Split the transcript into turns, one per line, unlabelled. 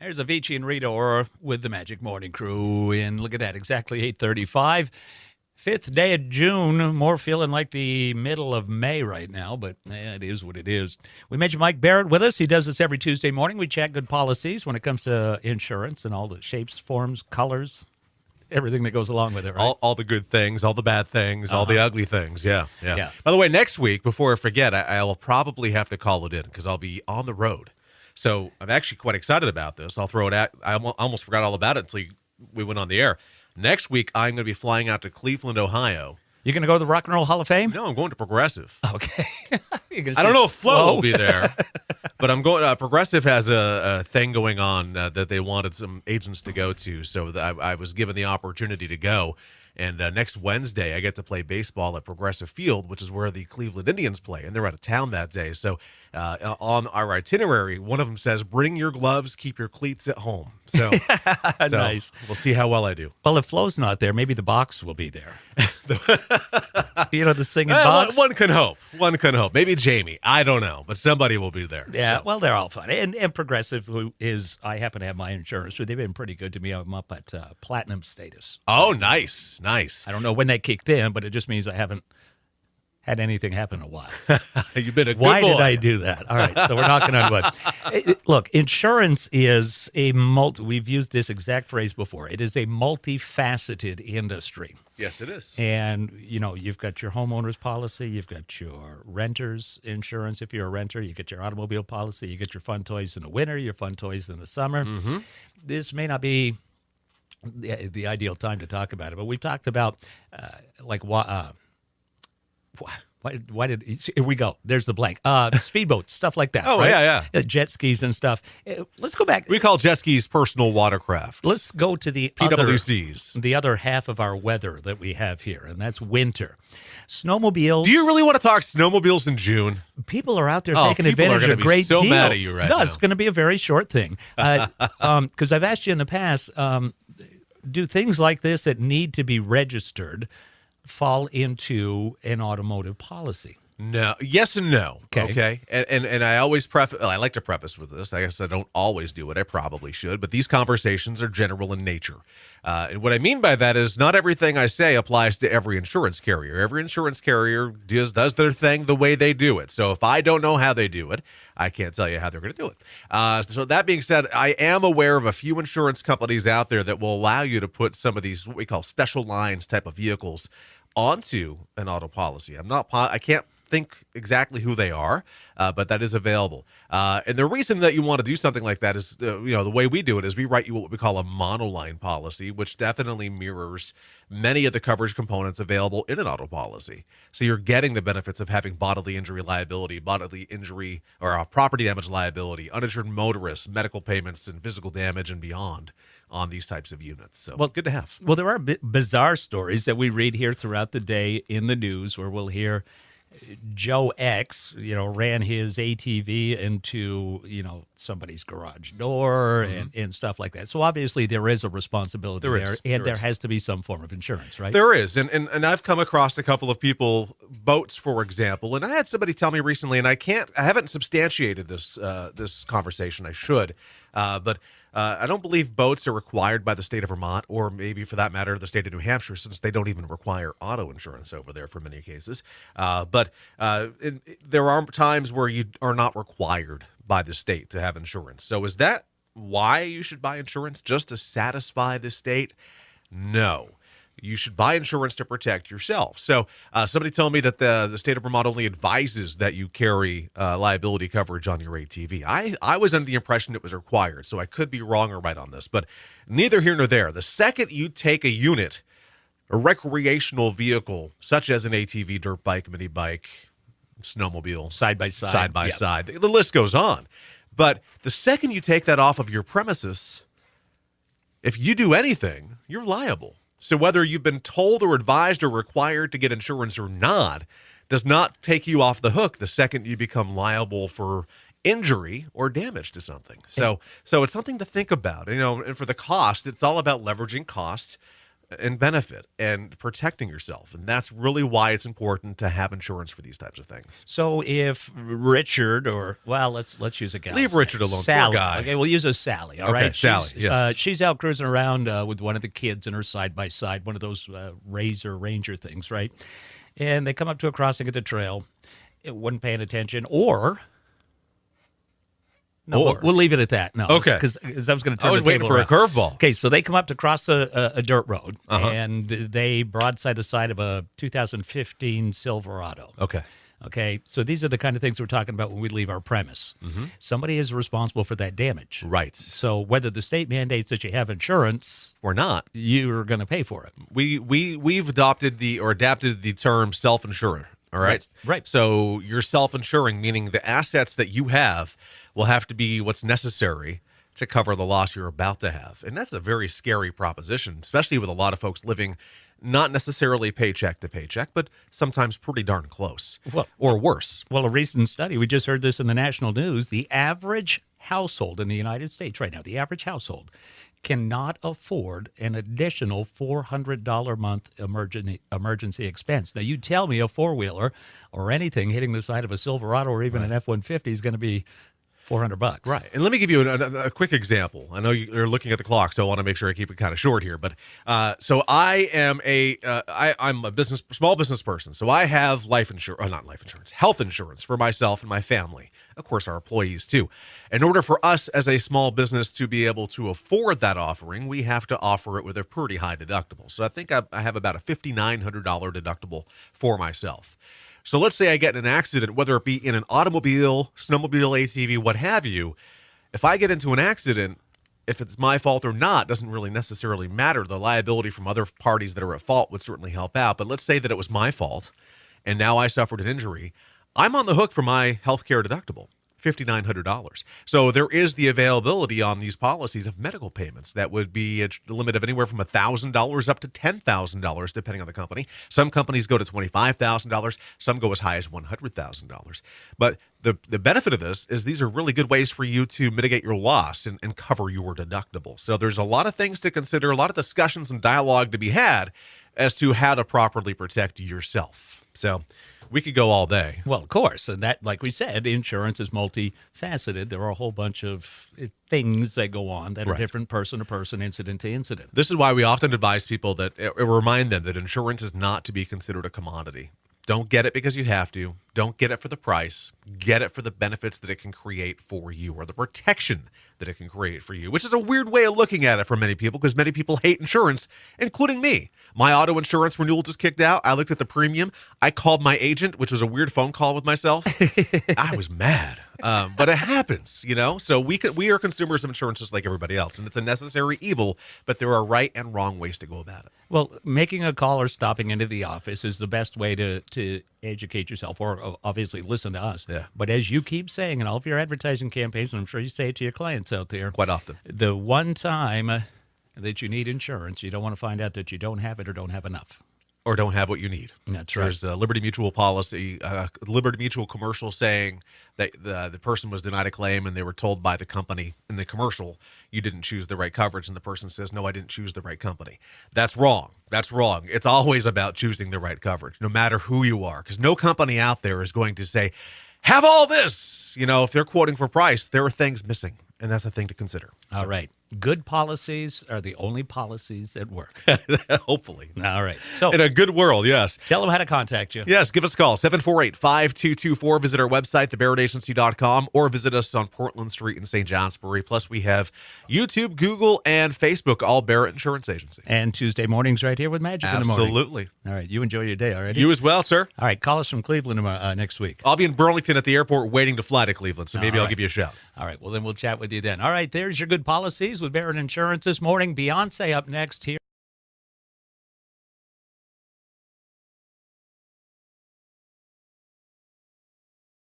There's Avicii and Rita Ora with the Magic Morning Crew. And look at that, exactly 8:35. Fifth day of June, more feeling like the middle of May right now, but it is what it is. We mentioned Mike Barrett with us. He does this every Tuesday morning. We chat good policies when it comes to insurance and all the shapes, forms, colors, everything that goes along with it, right?
All the good things, all the bad things, all the ugly things. Yeah.
Yeah.
By the way, next week, before I forget, I will probably have to call it in because I'll be on the road. So I'm actually quite excited about this. I'll throw it out. I almost forgot all about it until we went on the air. Next week, I'm going to be flying out to Cleveland, Ohio.
You going to go to the Rock and Roll Hall of Fame?
No, I'm going to Progressive.
Okay.
I don't know if Flo will be there, but I'm going. Progressive has a thing going on that they wanted some agents to go to, so I was given the opportunity to go. And next Wednesday, I get to play baseball at Progressive Field, which is where the Cleveland Indians play, and they're out of town that day. So on our itinerary, one of them says, "Bring your gloves, keep your cleats at home." So,
Nice.
We'll see how well I do.
Well, if Flo's not there, maybe the box will be there. The singing box?
One can hope. One can hope. Maybe Jamie. I don't know, but somebody will be there.
Yeah,
so.
well, they're all fun. And Progressive, who is, I happen to have my insurance, so they've been pretty good to me. I'm up at platinum status.
Oh, nice.
I don't know when that kicked in, but it just means I haven't had anything happen in a while.
You've been a good
Why
boy.
did I do that? All right, so we're knocking on wood. Look, insurance is we've used this exact phrase before. It is a multifaceted industry.
Yes, it is.
And, you've got your homeowner's policy, you've got your renter's insurance. If you're a renter, you get your automobile policy, you get your fun toys in the winter, your fun toys in the summer.
Mm-hmm.
This may not be the ideal time to talk about it, but we've talked about, why did here we go? There's the blank. Speedboats, stuff like that.
Oh,
right?
yeah.
Jet skis and stuff. Let's go back.
We call jet skis personal watercraft.
Let's go to the
PWCs.
other half of our weather that we have here, and that's winter. Snowmobiles.
Do you really want to talk snowmobiles in June?
People are out there
Oh,
taking
people are
advantage
gonna
of
be
great
so
deals.
mad at you right
no,
now.
it's going to be a very short thing. Because I've asked you in the past, do things like this that need to be registered fall into an automotive policy?
No. Yes and no.
Okay.
And I always I like to preface with this. I guess I don't always do it. I probably should. But these conversations are general in nature. And what I mean by that is not everything I say applies to every insurance carrier. Every insurance carrier does their thing the way they do it. So if I don't know how they do it, I can't tell you how they're going to do it. So that being said, I am aware of a few insurance companies out there that will allow you to put some of these, what we call special lines type of vehicles onto an auto policy. I can't think exactly who they are, but that is available. And the reason that you want to do something like that is, the way we do it is we write you what we call a monoline policy, which definitely mirrors many of the coverage components available in an auto policy. So you're getting the benefits of having bodily injury liability, bodily injury or property damage liability, uninsured motorists, medical payments, and physical damage and beyond on these types of units. So good to have.
Well, there are bizarre stories that we read here throughout the day in the news where we'll hear Joe X, ran his ATV into, somebody's garage door and stuff like that. So obviously there is a responsibility there has to be some form of insurance, right?
There is. And I've come across a couple of people, boats, for example, and I had somebody tell me recently, and I haven't substantiated this conversation. I should, but I don't believe boats are required by the state of Vermont, or maybe for that matter, the state of New Hampshire, since they don't even require auto insurance over there for many cases. But there are times where you are not required by the state to have insurance. So is that why you should buy insurance? Just to satisfy the state? No. You should buy insurance to protect yourself. So somebody told me that the state of Vermont only advises that you carry liability coverage on your ATV. I was under the impression it was required, so I could be wrong or right on this, but neither here nor there. The second you take a unit, a recreational vehicle, such as an ATV, dirt bike, mini bike, snowmobile,
Side by
side, the list goes on. But the second you take that off of your premises, if you do anything, you're liable. So whether you've been told or advised or required to get insurance or not, does not take you off the hook the second you become liable for injury or damage to something. So it's something to think about. And for the cost, it's all about leveraging costs and benefit and protecting yourself. And that's really why it's important to have insurance for these types of things.
So if Richard, or well, let's use a gal.
Leave Richard alone, poor
Sally.
guy.
Okay, we'll use a Sally. All
Okay,
right,
Sally, yes.
She's out cruising around with one of the kids in her side by side, one of those Ranger things, right? And they come up to a crossing at the trail. It wasn't paying attention, or. No, we'll leave it at that. No,
Okay.
Because I was going to turn
I was
the
waiting
table
for
around.
a curveball.
Okay, so they come up to cross a dirt road,
Uh-huh.
and they broadside the side of a 2015 Silverado. Okay, so these are the kind of things we're talking about when we leave our premise. Somebody is responsible for that damage.
Right.
So whether the state mandates that you have insurance
Or not.
you're going to pay for it.
We've adapted the term self-insurer. All right.
Right.
So you're self-insuring, meaning the assets that you have will have to be what's necessary to cover the loss you're about to have. And that's a very scary proposition, especially with a lot of folks living not necessarily paycheck to paycheck, but sometimes pretty darn close.
Well-
or worse.
Well, a recent study, we just heard this in the national news, the average household in the United States right now, the average household cannot afford an additional $400 a month emergency expense. Now, you tell me a four-wheeler or anything hitting the side of a Silverado or even an F-150 is going to be $400.
Right. And let me give you a quick example. I know you're looking at the clock, so I want to make sure I keep it kind of short here. But so I am I'm a small business person. So I have health insurance for myself and my family. Of course, our employees too. In order for us as a small business to be able to afford that offering, we have to offer it with a pretty high deductible. So I think I have about a $5,900 deductible for myself. So let's say I get in an accident, whether it be in an automobile, snowmobile, ATV, what have you. If I get into an accident, if it's my fault or not, doesn't really necessarily matter. The liability from other parties that are at fault would certainly help out. But let's say that it was my fault, and now I suffered an injury. I'm on the hook for my healthcare deductible, $5,900. So there is the availability on these policies of medical payments that would be a limit of anywhere from $1,000 up to $10,000, depending on the company. Some companies go to $25,000. Some go as high as $100,000. But the benefit of this is these are really good ways for you to mitigate your loss and cover your deductible. So there's a lot of things to consider, a lot of discussions and dialogue to be had as to how to properly protect yourself. So we could go all day.
Well, of course. And that, like we said, insurance is multifaceted. There are a whole bunch of things that go on that are different person to person, incident to incident.
This is why we often advise people that remind them that insurance is not to be considered a commodity. Don't get it because you have to. Don't get it for the price. Get it for the benefits that it can create for you, or the protection that it can create for you, which is a weird way of looking at it for many people, because many people hate insurance, including me. My auto insurance renewal just kicked out. I looked at the premium. I called my agent, which was a weird phone call with myself. I was mad. But it happens, So we are consumers of insurance just like everybody else, and it's a necessary evil, but there are right and wrong ways to go about it.
Well, making a call or stopping into the office is the best way to educate yourself, or obviously listen to us.
Yeah.
But as you keep saying in all of your advertising campaigns, and I'm sure you say it to your clients out there,
Quite often.
the one time that you need insurance, you don't want to find out that you don't have it or don't have enough.
Or don't have what you need.
That's right.
There's a Liberty Mutual policy, Liberty Mutual commercial saying that the person was denied a claim and they were told by the company in the commercial, you didn't choose the right coverage. And the person says, no, I didn't choose the right company. That's wrong. That's wrong. It's always about choosing the right coverage, no matter who you are, because no company out there is going to say, have all this. If they're quoting for price, there are things missing. And that's a thing to consider.
All right. Good policies are the only policies that work.
Hopefully.
All right. So
In a good world, yes.
tell them how to contact you.
Yes, give us a call, 748-5224. Visit our website, thebarrettagency.com, or visit us on Portland Street in St. Johnsbury. Plus, we have YouTube, Google, and Facebook, all Barrett Insurance Agency.
And Tuesday mornings right here with Magic in the morning.
Absolutely.
All right. You enjoy your day already?
You as well, sir.
All right. Call us from Cleveland next week.
I'll be in Burlington at the airport waiting to fly to Cleveland, so maybe I'll give you a shout.
All right. Well, then we'll chat with you then. All right. There's your good policies with Barrett Insurance this morning. Beyonce up next here.